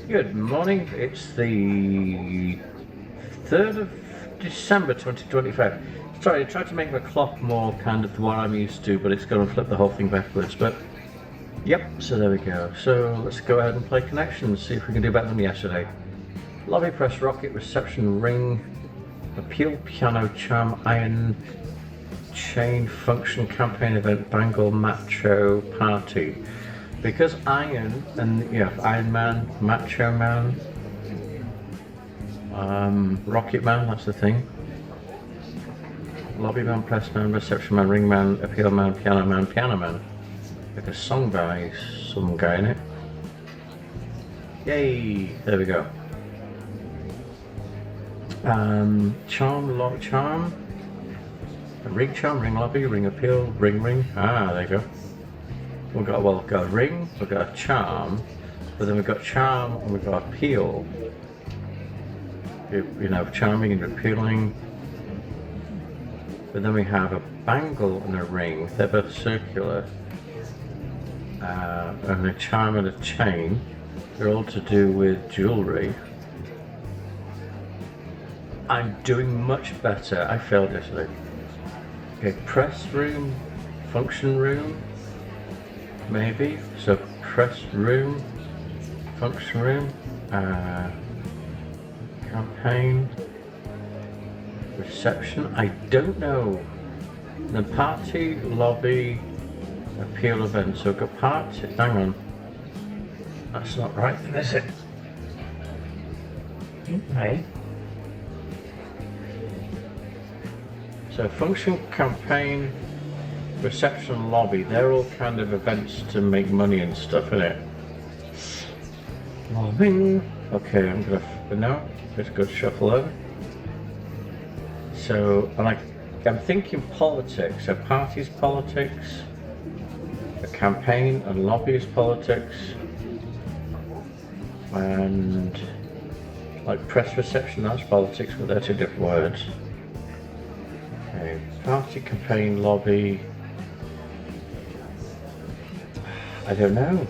Good morning, it's the 3rd of December 2025. Sorry, I tried to make my clock more kind of what I'm used to, but it's going to flip the whole thing backwards. But yep, so there we go. So let's go ahead and play connections, see if we can do better than yesterday. Lobby, press, rocket, reception, ring, appeal, piano, charm, iron, chain, function, campaign, event, bangle, macho, party. Because Iron and Iron Man, Macho Man, Rocket Man, that's the thing. Lobby Man, Press Man, Reception Man, Ring Man, Appeal Man, Piano Man, Piano Man. Like a song by some guy in it. Yay! There we go. Charm, lock, charm. Ring charm, ring lobby, ring appeal, ring ring. Ah, there you go. We've got a ring, we've got a charm, but then we've got charm and we've got appeal. You know, charming and appealing. But then we have a bangle and a ring, they're both circular. And a charm and a chain, they're all to do with jewellery. I'm doing much better, I failed yesterday. Okay, press room, function room. Maybe, so press room, function room, campaign, reception, I don't know. Then party, lobby, appeal event, so we've got party, hang on. That's not right, is it? Okay. So function, campaign, reception, lobby, they're all kind of events to make money and stuff, innit? Lobbying. Okay, I'm gonna, no, let's go shuffle over. So, I'm thinking politics, so parties politics, a campaign and lobby is politics, and like press reception, that's politics, but they're two different words. Okay, party, campaign, lobby, I don't know.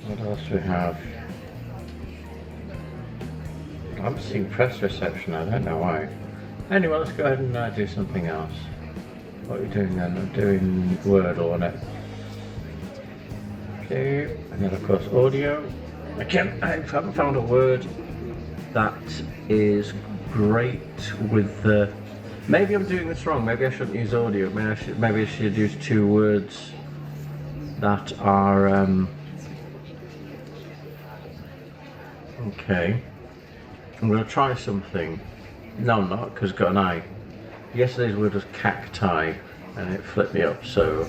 What else do we have? I'm seeing press reception, I don't know why. Anyway, let's go ahead and do something else. What are we doing then? I'm doing Wordle on it. Okay, and then of course audio. Again, I haven't found a word that is great with the... Maybe I'm doing this wrong, maybe I shouldn't use audio, maybe I should use two words that are okay. I'm going to try something. No, I'm not, because it's got an I. Yesterday's word was cacti and it flipped me up, so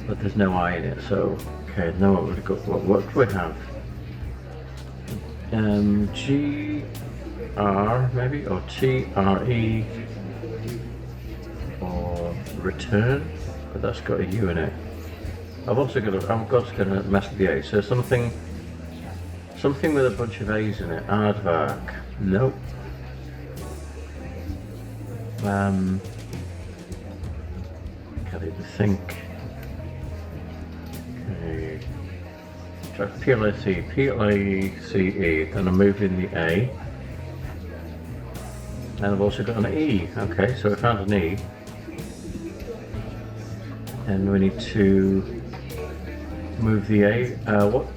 but there's no I in it, so okay, now what would we got? What do we have? GR maybe, or TRE, or return, but that's got a U in it. I'm also going to mess with the A, so something with a bunch of A's in it. Aardvark, nope. Can't even think. Okay. Try PLACE, then I'm moving the A. And I've also got an E. Okay, so I found an E. And we need to move the A. What?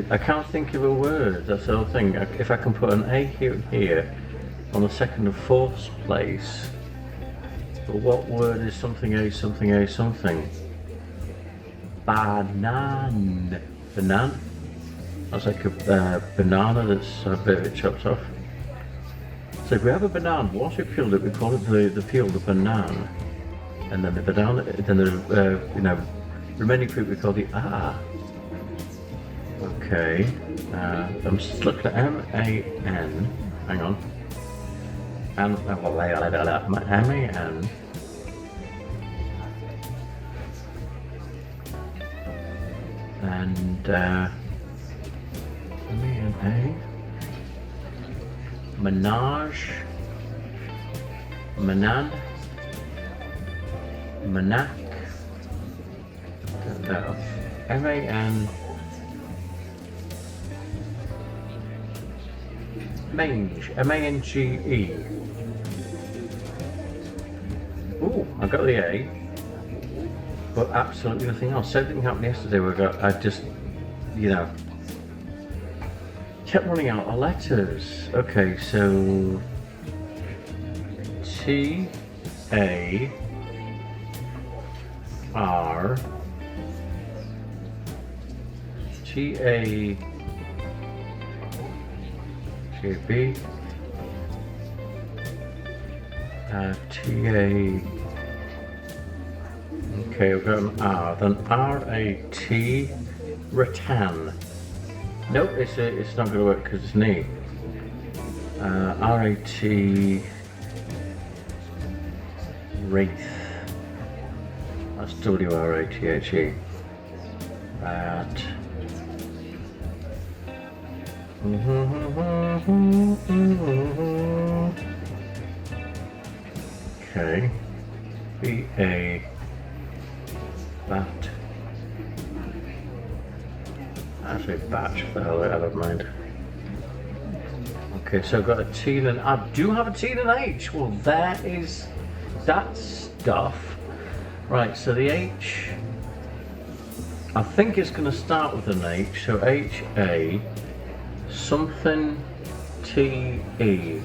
I can't think of a word, that's the whole thing. If I can put an A here and here on the second and fourth place, but what word is something A, something A, something? Banan. Banan? That's like a banana that's a bit chopped off. So if we have a banana, once we peeled it, we call it the peel, the banana. And then the banana, then the remaining fruit we call the ah. Okay, I'm just looking at M-A-N, hang on, M-A-N, and M-A-N-A, Menage, Manan, Manak. Don't know. M-A-N. Mange. M-A-N-G-E. Ooh, I got the A. But absolutely nothing else. Same thing happened yesterday where I just, you know, kept running out of letters. Okay, so T A R T A G B T A. Okay, we've got an R, then R-A-T, rattan. Nope, it's not going to work because it's knee. R-A-T, wraith. That's W-R-A-T-H-E. Rat. Okay. B-A. Bat. Actually, batch for the hell out of mind. Okay, so I've got a T and an. I do have a T and an H. Well, that stuff. Right, so the H. I think it's going to start with an H. So H A something T E.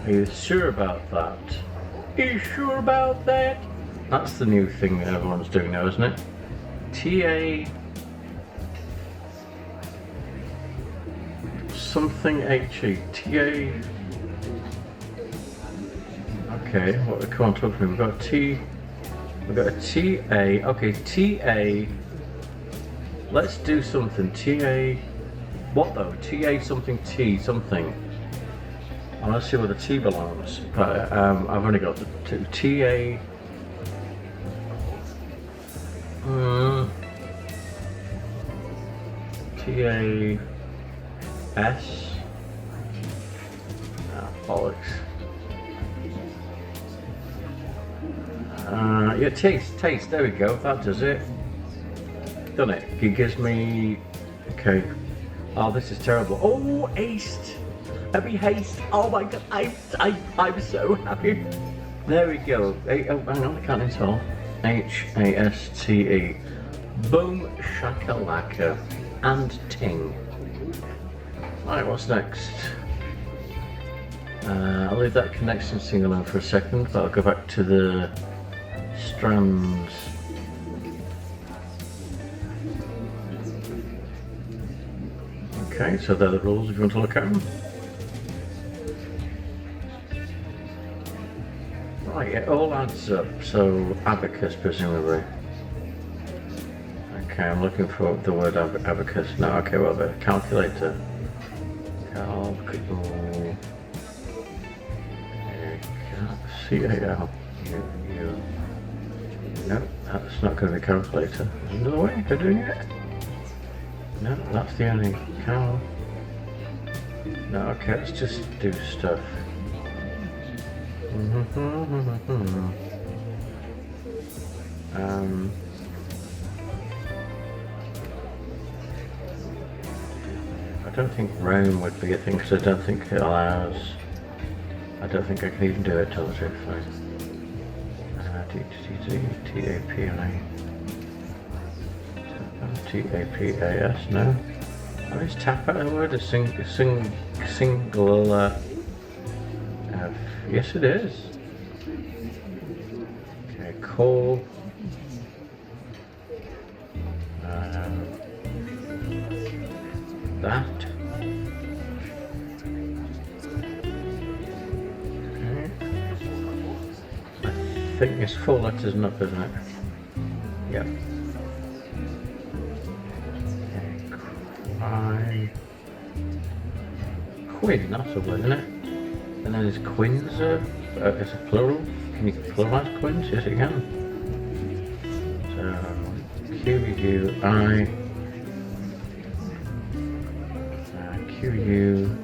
Are you sure about that? Are you sure about that? That's the new thing that everyone's doing now, isn't it? T-A something H-E. T-A. Okay, what come on, talk to me. We've got a T. We've got a T-A. Okay, T-A. Let's do something. T-A. What though? T-A something T something. I want to see where the T belongs. But I've only got the two. T-A. T-A-S. Bollocks. Yeah, taste, there we go, that does it. Done it. It gives me, okay. Oh, this is terrible. Oh, aced. Happy haste. Oh my god, I'm so happy. There we go. Oh, hang on, I can't install. H-A-S-T-E. Boom shakalaka and ting. Right, what's next? I'll leave that connection thing alone for a second, but I'll go back to the strands. Okay, so they're the rules if you want to look at them. Right, it all adds up, so abacus presumably. Okay, I'm looking for the word abacus now. Okay, well, the calculator. C-A-L. No, that's not going to be calculator. There's another way of doing it. No, that's the only cal. No, okay, let's just do stuff. I don't think Rome would be a thing because I don't think it allows. I don't think I can even do it till the truth. T-A-P-I. T-A-P-A-S, no. Oh, is tap out a word? A single, yes it is. Okay, call. That. Okay. I think it's 4 letters and up, isn't it? Yep. Okay. Quinn, that's a word, isn't it? And then is quins, it's a plural. Can you pluralize quins? Yes, you can. So, Q-U-I, Q-U,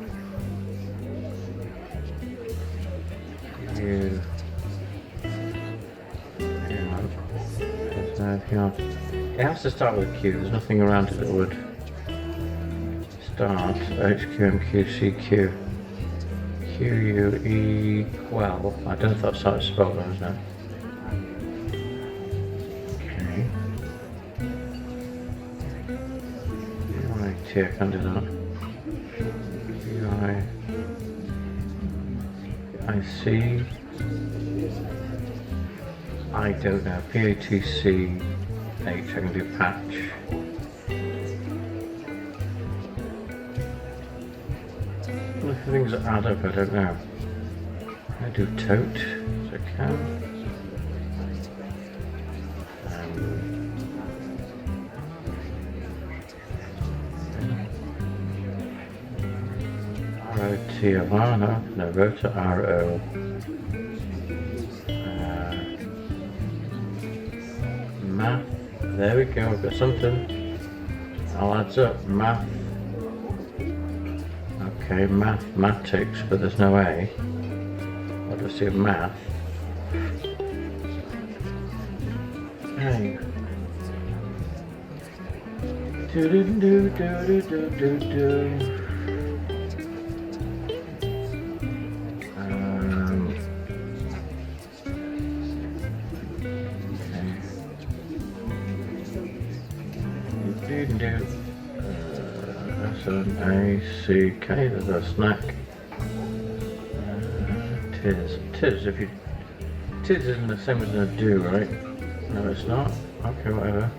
God. It has to start with a Q. There's nothing around it that would start. HQMQCQ. QUE. Well, I don't know if that's how it's spelled, though, isn't it? Okay. UIT, I can't do that. UIC. I don't know. PATC. H, I can do patch. Look at things that add up, I don't know. I do tote, so I can. ROTOR, no, rotor, RO. Math, there we go, I've got something. All adds up, math. Okay, mathematics, but there's no A. What do I see? Math. Hey. Do do do do do do do. S-N-A-C-K, there's a snack. Tis, if you... Tis isn't the same as a do, right? No, it's not. Okay, whatever.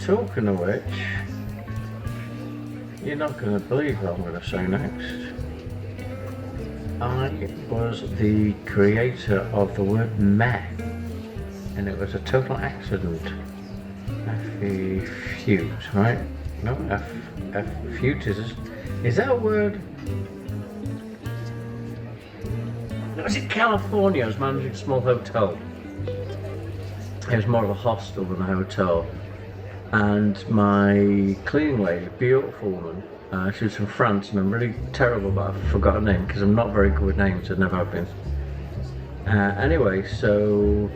Talking of which, you're not going to believe what I'm going to say next. I was the creator of the word meh, and it was a total accident. F-fute, right? No, F-fute is that a word? Was it California? I was managing a small hotel. It was more of a hostel than a hotel. And my cleaning lady, beautiful woman, she was from France, and I'm really terrible, but I've forgotten her name because I'm not very good with names, I've never have been. Anyway, so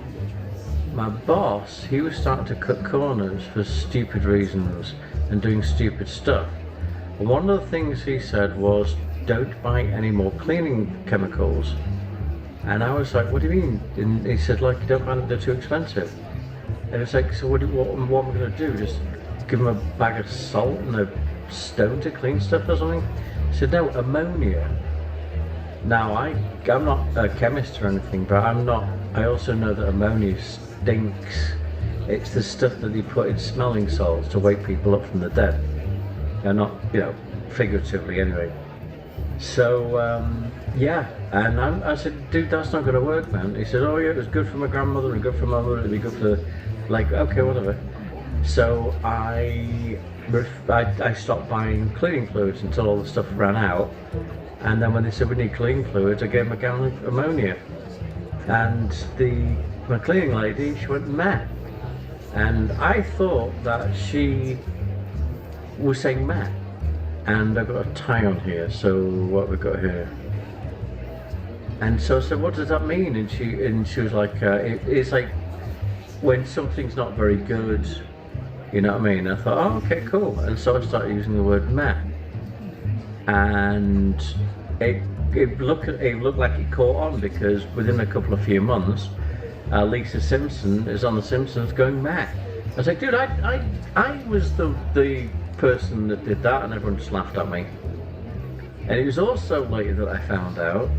my boss, he was starting to cut corners for stupid reasons and doing stupid stuff. And one of the things he said was, don't buy any more cleaning chemicals. And I was like, what do you mean? And he said, like, you don't buy them, they're too expensive. And it's like, so what am I going to do? Just give them a bag of salt and a stone to clean stuff or something? He said, no, ammonia. Now, I'm not a chemist or anything, but I also know that ammonia stinks. It's the stuff that they put in smelling salts to wake people up from the dead. And not, figuratively anyway. So, yeah, and I said, dude, that's not going to work, man. He said, oh yeah, it was good for my grandmother and good for my mother, it'd be good for, like, okay, whatever. So I stopped buying cleaning fluids until all the stuff ran out. And then when they said we need cleaning fluids, I gave them a gallon of ammonia. And my cleaning lady, she went meh. And I thought that she was saying meh. And I've got a tie on here, so what we've got here. And so I said, what does that mean? And she was like, it's like when something's not very good, you know what I mean? I thought, oh, okay, cool. And so I started using the word meh. And it looked like it caught on, because within a couple of few months, Lisa Simpson is on The Simpsons going meh. I was like, dude, I was the person that did that, and everyone just laughed at me. And it was also later that I found out,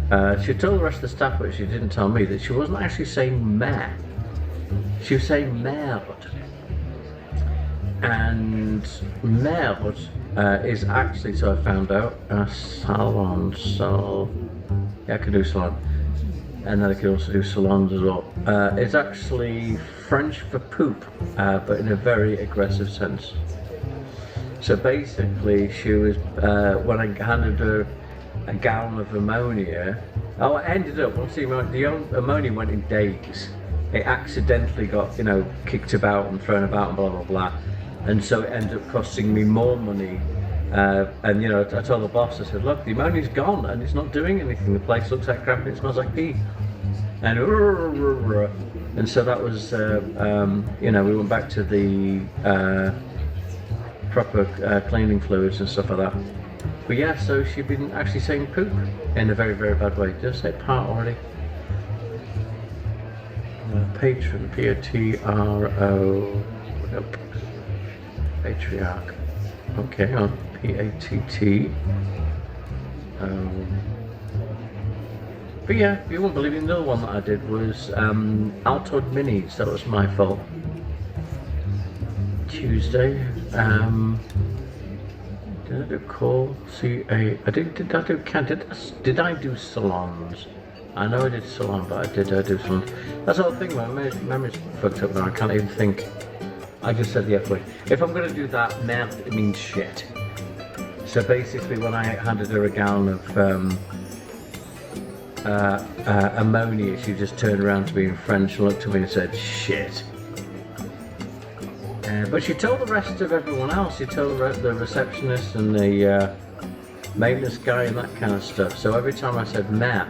she told the rest of the staff, but she didn't tell me, that she wasn't actually saying meh. She was saying merde. And merde is actually, so I found out, a salon. So yeah, I can do salon. And then I can also do salons as well. It's actually French for poop, but in a very aggressive sense. So basically, she was, when I handed her a gallon of ammonia, it ended up, once the ammonia went in days, it accidentally got, kicked about and thrown about and blah, blah, blah. And so it ended up costing me more money. And I told the boss, I said, look, the ammonia's gone and it's not doing anything. The place looks like crap and it smells like pee. And And so that was, you know, we went back to the proper cleaning fluids and stuff like that. But yeah, so she'd been actually saying poop in a very, very bad way. Did I say part already? Patron, P-A-T-R-O, nope. Patriarch. Okay, on P-A-T-T. But yeah, you won't believe it, another one that I did was Altoid Minis. That was my fault. Tuesday. Did I do call? C-A? Did I do salons? I know I did salon, but I do salons. That's the whole thing, my memory's fucked up now. I can't even think. I just said the F word. If I'm going to do that, mouth, it means shit. So basically, when I handed her a gallon of ammonia, she just turned around to me in French, looked at me and said, shit. But she told the rest of everyone else. She told the receptionist and the maintenance guy and that kind of stuff. So every time I said Matt,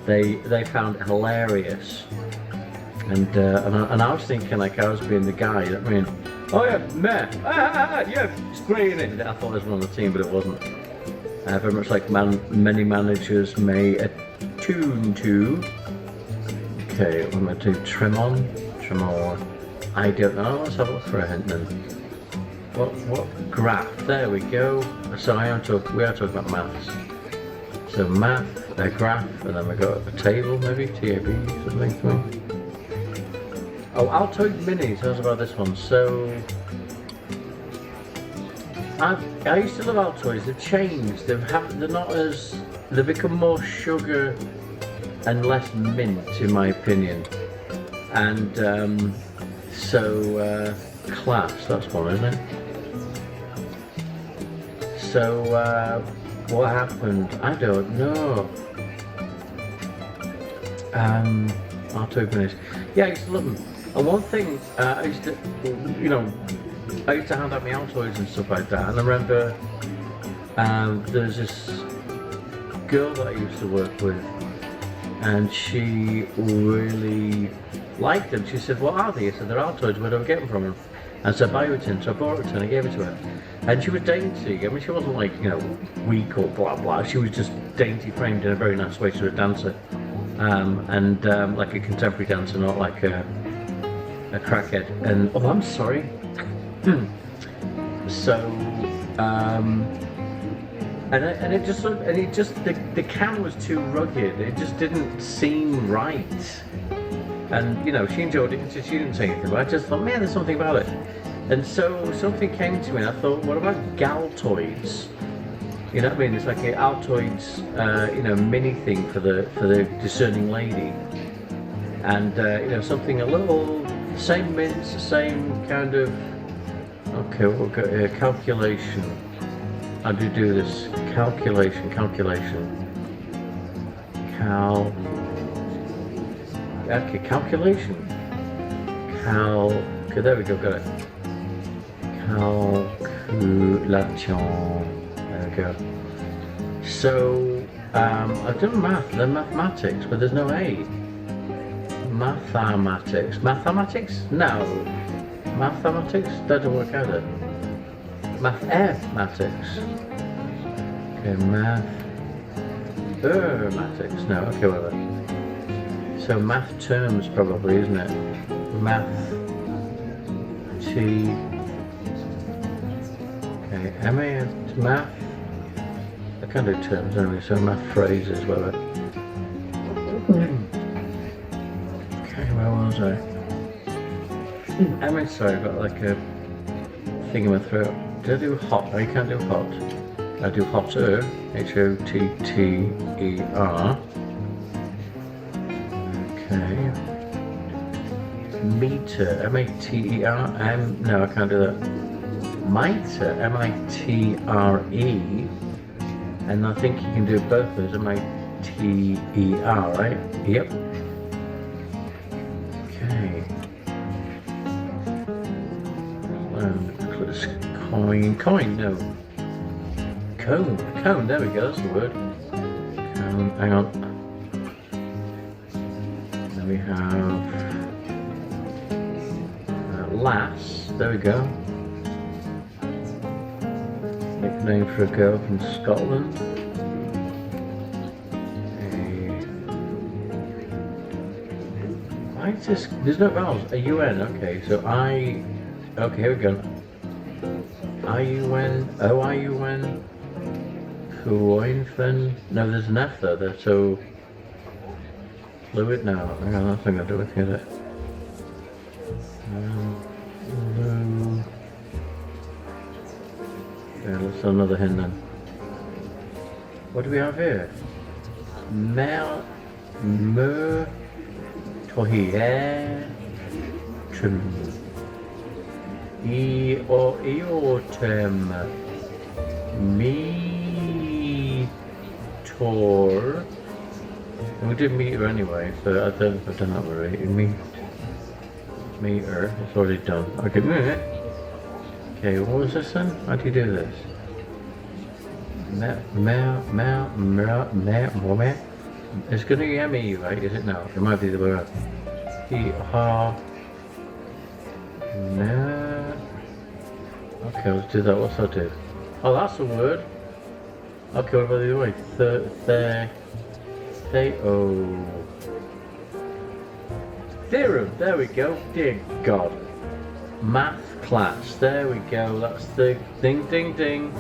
they found it hilarious. And I was thinking like I was being the guy. I mean, oh yeah, Matt, yeah, it's great, isn't it? I thought I was one on the team, but it wasn't. Very much like many managers may attune to. Okay, what am I doing? Tremor. I don't know. Let's have a look for a hint then. What graph? There we go. So we are talking about maths. So math, a graph, and then we got a table, maybe TAB, something. Oh, Altoid Minis. How's about this one? So I used to love Altoids. They've changed. They're not as. They've become more sugar and less mint, in my opinion. And so class. That's one, isn't it? So what happened? I don't know. Altoid Minis. Yeah, I used to love them. And one thing, I used to hand out my Altoids and stuff like that. And I remember there's this girl that I used to work with, and she really liked them. She said, "What are they?" I said, "They're Altoids. Where do I get them from?" And so I buy it in. So I bought it in. I gave it to her, and she was dainty. I mean, she wasn't like weak or blah blah. She was just dainty framed in a very nice way. She was a dancer, and like a contemporary dancer, not like a crackhead. And oh, I'm sorry. So and it just the can was too rugged. It just didn't seem right. And she enjoyed it. She didn't say anything, but I just thought, man, there's something about it. And so something came to me, and I thought, what about Galtoids? You know what I mean? It's like an Altoids, mini thing for the discerning lady. And something a little same mints, same kind of. Okay, we'll go here. Calculation. How do you do this? Calculation. Okay, calculation. Okay, there we go, got it. Calculation. There we go. So, I've done the mathematics, but there's no A. Mathematics. No. Mathematics? That doesn't work out. Mathematics. Okay, mathematics. No, okay, whatever. So math terms probably, isn't it? Math. Okay, math. I can't do terms anyway, so math phrases, whatever. Okay, where was I? Sorry, I've got like a thing in my throat. Did I do hot? No, you can't do hot. I do hotter. H-O-T-T-E-R. Okay. Meter. M-A-T-E-R. No, I can't do that. Mitre. M-I-T-R-E. And I think you can do both of those. M-I-T-E-R, right? Yep. Okay. Coin, no. Cone, there we go, that's the word. Hang on. Then we have Lass, there we go. Nickname for a girl from Scotland. Why is this? There's no vowels. A-U-N, okay, so I. Okay, here we go. I-U-N, O-I-U-N, Kuoinfen. No, there's an F there, they're so fluid now. Hang on, that's not going to do anything, is it? Yeah, let's have another hint then. What do we have here? Mer, mer, tohier, trim. Eotem, me, tor. We did meter anyway, so I don't know if I've done that already. Meter, it's already done. Okay, okay, what was this then? How do you do this? It's gonna be M-E, right? Is it now? It might be the word. Okay, let's do that. What's that do? Oh, that's a word. Okay, what about the other way? Theorem, there we go. Dear God. Math class, there we go. That's the ding, ding, ding.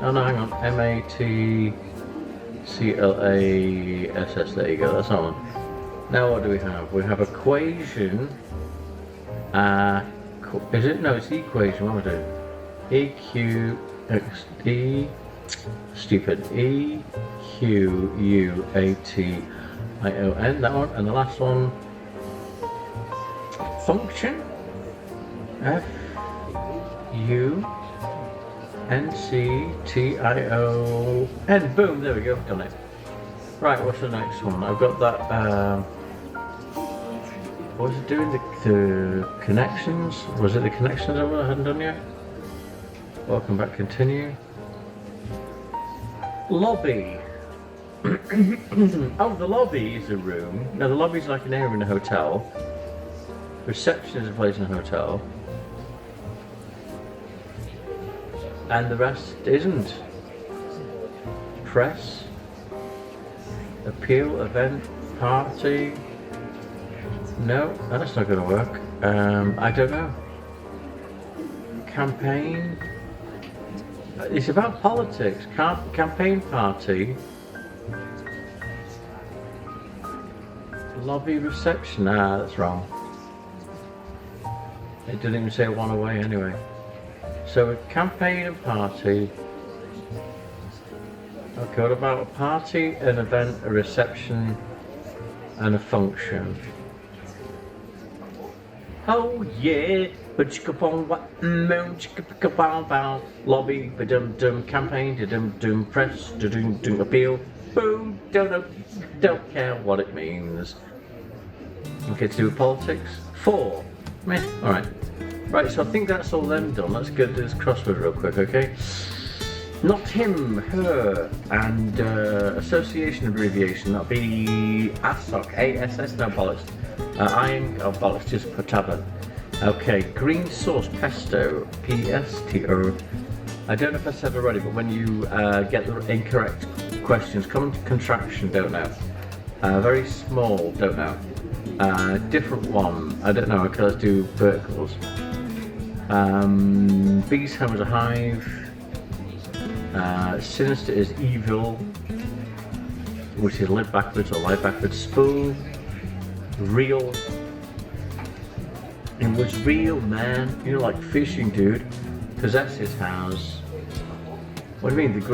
Oh no, hang on. M-A-T-C-L-A-S-S, there you go. That's that one. Now what do we have? We have equation. Is it? No, it's the equation. What am I doing? E-Q-X-E. Stupid. E-Q-U-A-T-I-O-N. That one. And the last one. Function. F-U-N-C-T-I-O-N. Boom. There we go. Done it. Right. What's the next one? I've got that. What was it doing? The connections? Was it the connections I hadn't done yet? Welcome back, continue. Lobby. Oh, the lobby is a room. No, the lobby is like an area in a hotel. Reception is a place in a hotel. And the rest isn't. Press. Appeal, event, party. No, that's not going to work. I don't know. Campaign. It's about politics. Campaign party. Lobby reception. Ah, that's wrong. It didn't even say one away anyway. So a campaign and party. Okay, what about a party, an event, a reception, and a function? Oh yeah, lobby, ba-dum-dum, campaign, da-dum-dum, press, da-dum-dum, appeal, boom, don't care what it means. Okay, to do with politics. 4. Meh, alright. Right, so I think that's all them done. Let's go to this crossword real quick, okay? Not him, her, and association abbreviation, that'll be ASSOC, A-S-S, no bollocks. Iron, oh bollocks, just put tavern. Okay, green sauce pesto, P-S-T-O. I don't know if I said already, but when you get the incorrect questions, common contraction, don't know. Very small, don't know. Different one, I don't know, okay, let's do verticals. Bee's home is a hive. Sinister is evil, which is live backwards or lie backwards. Spool, real. It was real, man. You know, like fishing, dude. Possess his house. What do you mean? The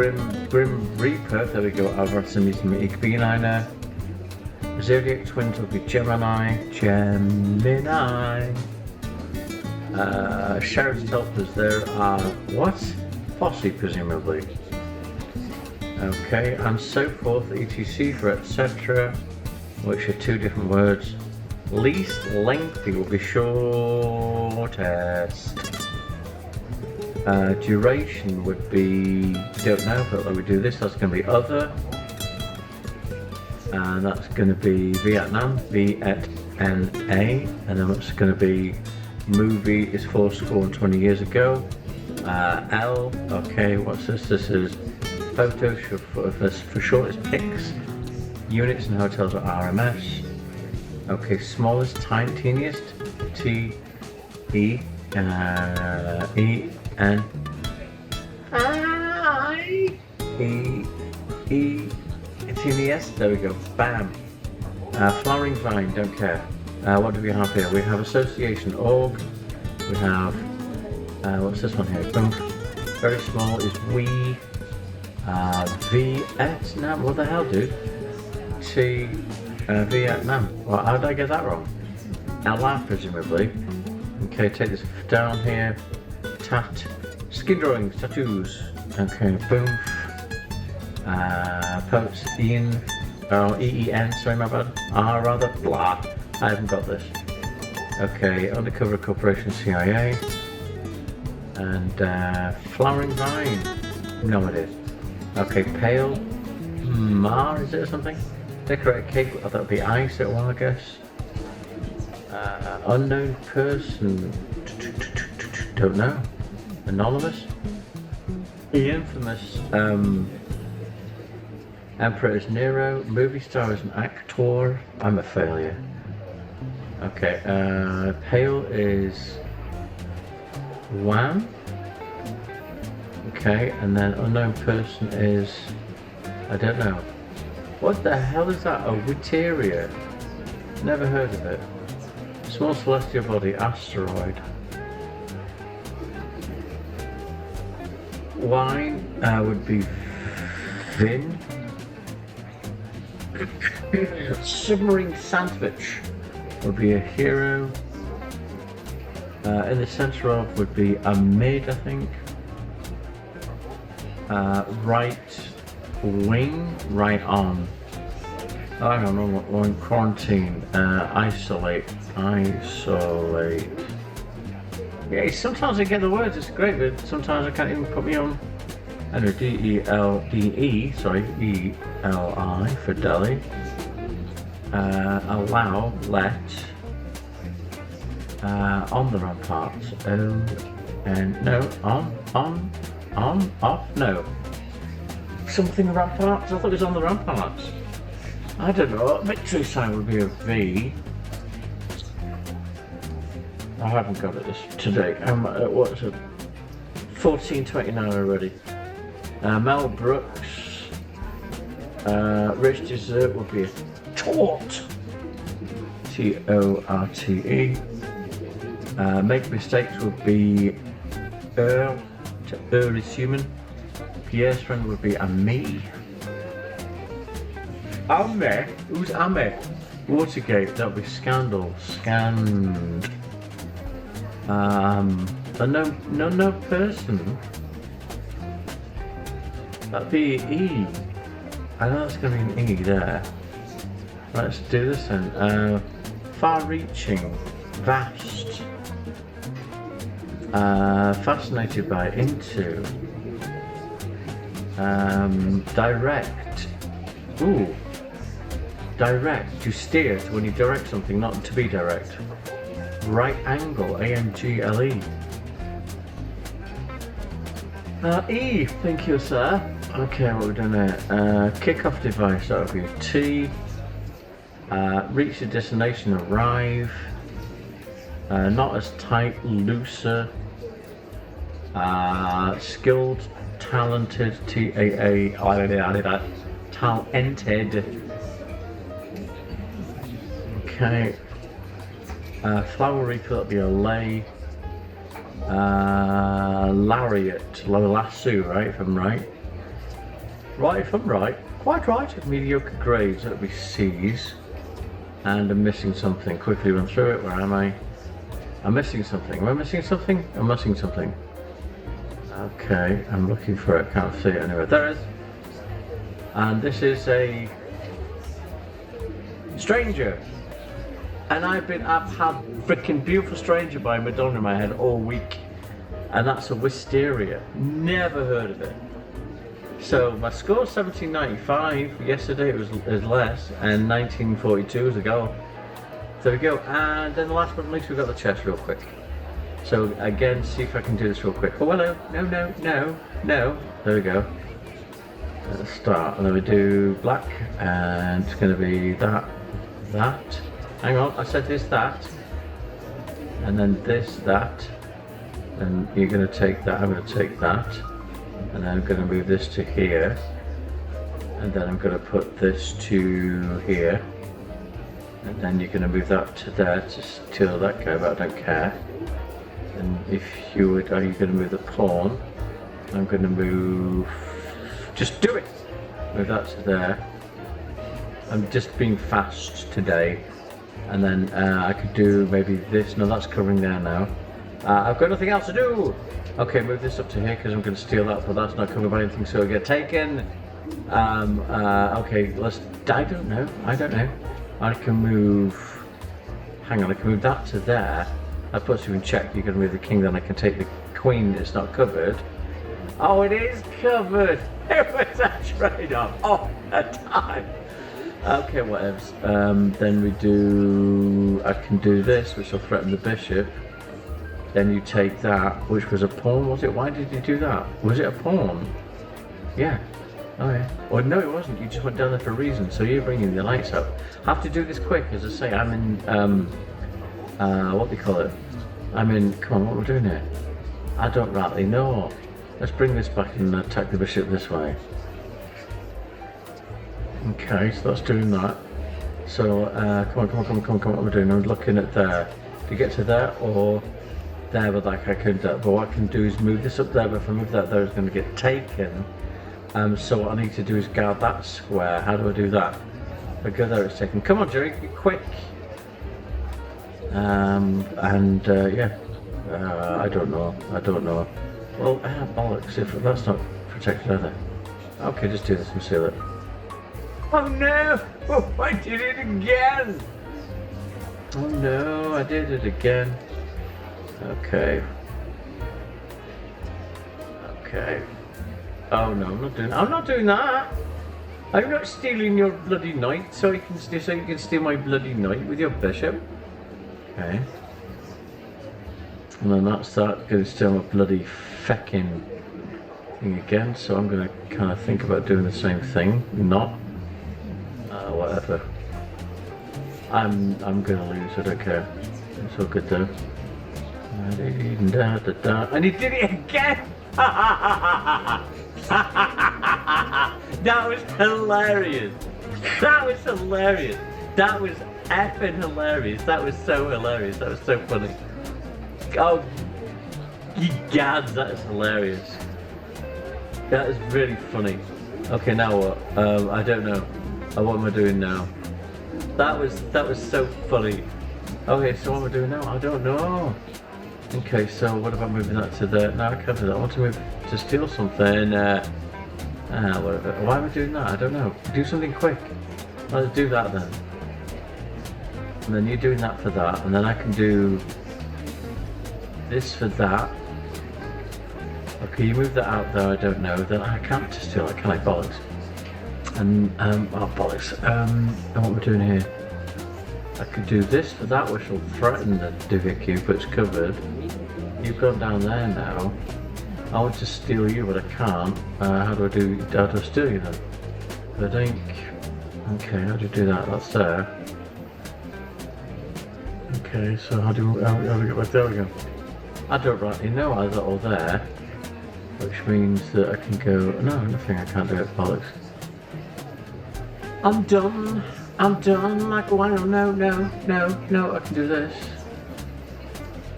Grim Reaper. There we go. Ich bin einer. Zodiac twins will be Gemini. Sheriff's helpers. There are what? Posse, presumably. Okay, and so forth, etc. for etc., which are 2 different words. Least lengthy will be shortest. Duration would be, don't know, but let me do this. That's going to be other. And that's going to be Vietnam, V-E-T-N-A. And then it's going to be Movie is 420 years ago. L, okay, what's this? This is photos for short is pics. Units and hotels are RMS. Okay, smallest, tiniest, T, E, E, N, I, E, E, TNES, there we go, bam. Flowering vine, don't care. What do we have here? We have association org. We have, what's this one here? Boom. Very small is we. Vietnam, what the hell, dude? Vietnam. Well, how did I get that wrong? LR, presumably. Okay, take this down here. Skin drawings, tattoos. Okay, boom. Posts, Ian. Oh, EEN, sorry, my bad. R rather, blah. I haven't got this. Okay, undercover corporation CIA. And flowering vine. No, it is. Okay, pale. Mar, is it or something? Decorate a cake. Oh, that would be ice at one, I guess. Unknown person. Don't know. Anonymous. The infamous Emperor is Nero. Movie star is an actor. I'm a failure. Okay, pale is Wham. Okay, and then unknown person is, I don't know. What the hell is that? A Witteria? Never heard of it. Small celestial body, asteroid. Wine would be Vin. Submarine sandwich would be a hero. In the center of would be a mid, I think. Right wing, right on. I don't know, we're in quarantine. Isolate. Yeah, sometimes I get the words, it's great, but sometimes I can't even put me on. Anyway, D-E-L-D-E, sorry, E-L-I for Delhi. Allow, let. On the ramparts. Oh, and no, on, off, no. Something ramparts? I thought it was on the ramparts. I don't know. Victory sign would be a V. I haven't got it today. What's it? 14:29 already. Mel Brooks. Rich dessert would be a tort. T-O-R-T-E. Make mistakes would be to is human. Pierre's friend would be a me. Ame? Who's Ame? Watergate, that would be scandal. Scanned. No person. That'd be E. I know that's going to be an E there. Let's do this then. Far-reaching, vast. Fascinated by, into. Direct. Ooh. Direct, to steer, to when you direct something, not to be direct. Right angle, A-N-G-L-E. E, thank you, sir. Okay, what we're doing there? Kick-off device, that would be a T. Reach your destination, arrive. Not as tight, looser. Skilled, talented, T-A-A, talented. Okay. Flower reaper, that'd be a lay. Lariat, lasso, right, if I'm right. Right, if I'm right. Quite right. Mediocre grades, that'd be C's. And I'm missing something. Quickly run through it. Where am I? I'm missing something. Am I missing something? I'm missing something. Okay, I'm looking for it. Can't see it anywhere. There it is. And this is a stranger. And I've had freaking beautiful stranger by Madonna in my head all week. And that's a wisteria. Never heard of it. So my score is 1795. Yesterday it was less, and 1942 was a goal. There we go. And then last but not least, we've got the chest real quick. So again, see if I can do this real quick. Oh hello, no. There we go. Let's start, and then we do black, and it's going to be that. Hang on, I said this, that, and then this, that, and you're going to take that. I'm going to take that, and then I'm going to move this to here, and then I'm going to put this to here, and then you're going to move that to there to steal that guy, but I don't care. And if you would, are you going to move the pawn? I'm going to move, just do it! Move that to there. I'm just being fast today. And then I could do maybe this, no that's covering there now. I've got nothing else to do! Okay, move this up to here because I'm going to steal that, but that's not covered by anything, so it'll get taken. Okay, I don't know. I can move, hang on, I can move that to there. That puts you in check, you're going to move the king, then I can take the queen that's not covered. Oh, it is covered! It was actually on all the time! Okay, whatever. Then we do, I can do this, which will threaten the bishop. Then you take that, which was a pawn, was it? Why did you do that? Was it a pawn? Yeah. Oh yeah. Well, no it wasn't, you just went down there for a reason, so you're bringing the lights up. I have to do this quick, as I say, I'm in, what do you call it? I'm in, come on, what are we doing here? I don't rightly know. Let's bring this back and attack the bishop this way. Okay, so that's doing that. So, come on, what we're doing? I'm looking at there. To get to there or there, but like I could, but what I can do is move this up there, but if I move that there, it's going to get taken. So what I need to do is guard that square. How do I do that? If I go there, it's taken. Come on, Jerry, be quick. Yeah, I don't know. Well, bollocks, if that's not protected either. Okay, just do this and seal it. Oh no! Oh, I did it again! Oh no, I did it again. Okay. Oh no, I'm not doing that! I'm not stealing your bloody knight so you can steal my bloody knight with your bishop. Okay. And then that's that, going to steal my bloody feckin' thing again, so I'm going to kind of think about doing the same thing. Not. Whatever. I'm going to lose, I don't care. It's all good though. And he did it again! That was hilarious! That was effing hilarious. That was so hilarious. That was so funny. Oh, ye gads, that is hilarious. That is really funny. Okay, now what? I don't know. What am I doing now? That was so funny. Okay, so what am I doing now? I don't know. Okay, so what about moving that to there? No, I can't do that. I want to move to steal something. Whatever. Why am I doing that? I don't know. Do something quick. Let's do that then. And then you're doing that for that, and then I can do this for that. Okay, you move that out there, I don't know. Then I can't just steal it, can I? Bollocks. And, oh bollocks. And what am I doing here? I could do this for that, which will threaten the divot cube, but it's covered. You've gone down there now. I want to steal you, but I can't. How do I steal you then? I think, okay, how do you do that? That's there. Okay, so how do we get back there? We go. I don't rightly know either or there, which means that I can go, no, nothing, I can't do it, bollocks. I'm done, like, why, no, I can do this.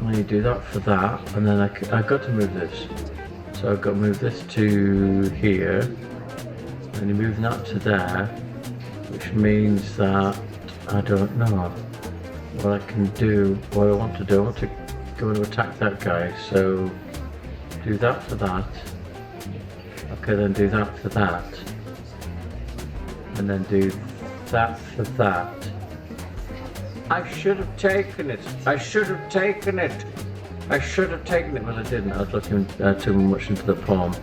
And you do that for that, and then I got to move this. So I've got to move this to here, and you're moving that to there, which means that, I don't know what I can do, what I want to do. I want to go to attack that guy, so do that for that. Okay, then do that for that. And then do that for that. I should have taken it, but I didn't. I was looking too much into the pawn.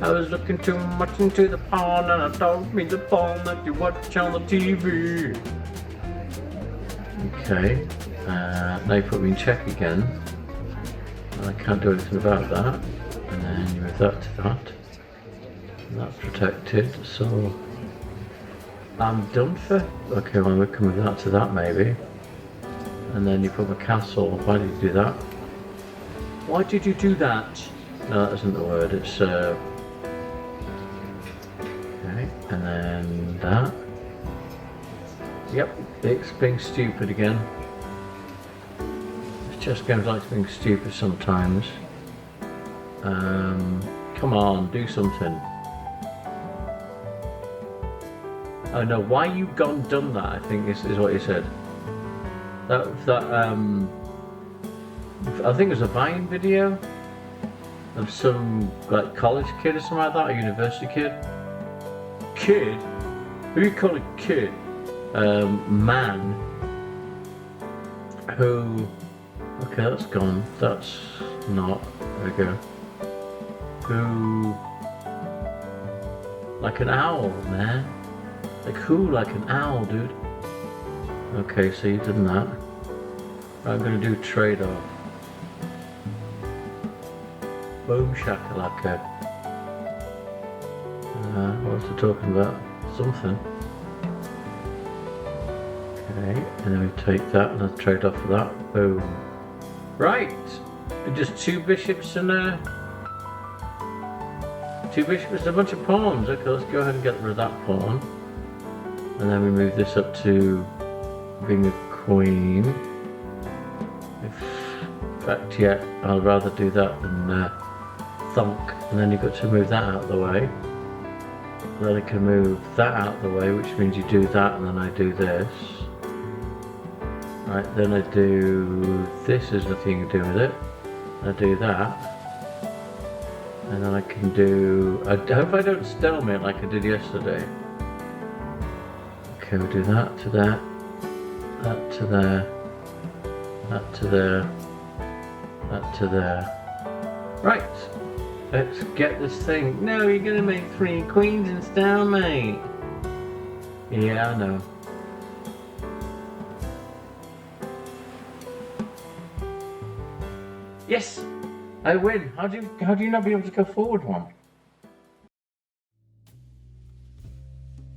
I was looking too much into the pawn, and I don't mean the pawn that you watch on the TV. Okay, now you put me in check again. And I can't do anything about that. And then you move that to that. And that's protected, so I'm done for. Okay, well we can move that to that maybe. And then you put my castle. Why did you do that? Why did you do that? No, that isn't the word, it's okay, and then that. Yep, it's being stupid again. Chess games like being stupid sometimes. Come on, do something. Oh no, why you gone done that, I think is what he said. I think it was a Vine video of some like college kid or something like that, a university kid. Kid? Who do you call a kid? Man who, okay, that's gone, that's not, there we go. Who, like an owl, man. Like who, like an owl, dude. Okay, so you've done that. I'm gonna do trade-off. Boom shakalaka. What was I talking about? Something. Okay, and then we take that and I'll trade off for that. Boom. Right! Just two bishops and two bishops and a bunch of pawns. Okay, let's go ahead and get rid of that pawn. And then we move this up to being a queen. In fact, yeah, I'll rather do that than thunk. And then you've got to move that out of the way. And then I can move that out of the way, which means you do that and then I do this. Right, then I do this, there's nothing you can do with it. I do that. And then I can do, I hope I don't stalemate like I did yesterday. Okay, we'll do that to that, that to there, that to there, that to there. Right, let's get this thing. No, you're gonna make 3 queens and stalemate. Yeah, I know. Yes, I win. How do you not be able to go forward one?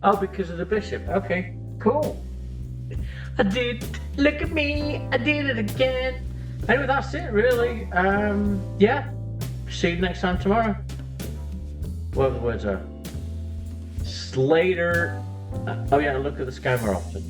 Oh, because of the bishop. Okay, cool. I did. Look at me. I did it again. Anyway, that's it really. Yeah. See you next time tomorrow. What the words are? Slater. Oh yeah, look at the sky more often.